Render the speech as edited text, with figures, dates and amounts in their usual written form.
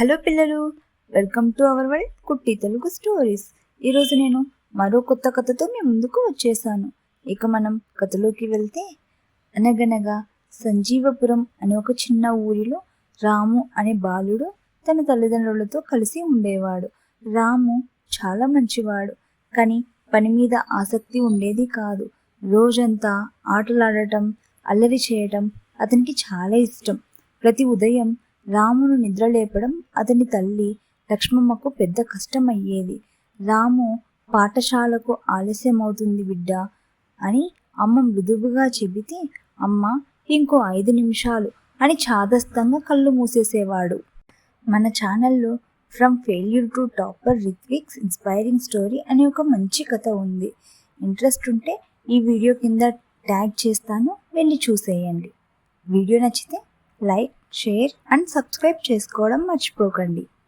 Hello పిల్లలు, welcome to our world కుట్టి Telugu stories. ఈరోజు నేను మరో కొత్త కథతో మీ ముందుకు వచ్చేసాను. ఇక మనం కథలోకి వెళ్తే, అనగనగా సంజీవపురం అనే ఒక చిన్న ఊరిలో రాము అనే బాలుడు తన తల్లిదండ్రులతో కలిసి ఉండేవాడు. రాము చాలా మంచివాడు, కానీ పని మీద ఆసక్తి ఉండేది కాదు. రోజంతా ఆటలాడటం, అల్లరి చేయటం అతనికి చాలా ఇష్టం. ప్రతి ఉదయం రామును నిద్రలేపడం అతని తల్లి లక్ష్మమ్మకు పెద్ద కష్టమయ్యేది. రాము పాఠశాలకు ఆలస్యమవుతుంది బిడ్డ అని అమ్మ మృదువుగా చెబితే, అమ్మ ఇంకో 5 నిమిషాలు అని చాదస్తంగా కళ్ళు మూసేసేవాడు. మన ఛానల్లో from failure to topper Rithvik's inspiring story అనే ఒక మంచి కథ ఉంది. ఇంట్రెస్ట్ ఉంటే ఈ వీడియో కింద ట్యాగ్ చేస్తాను, వెళ్ళి చూసేయండి. వీడియో నచ్చితే లైక్, షేర్ అండ్ సబ్స్క్రైబ్ చేసుకోవడం మర్చిపోకండి.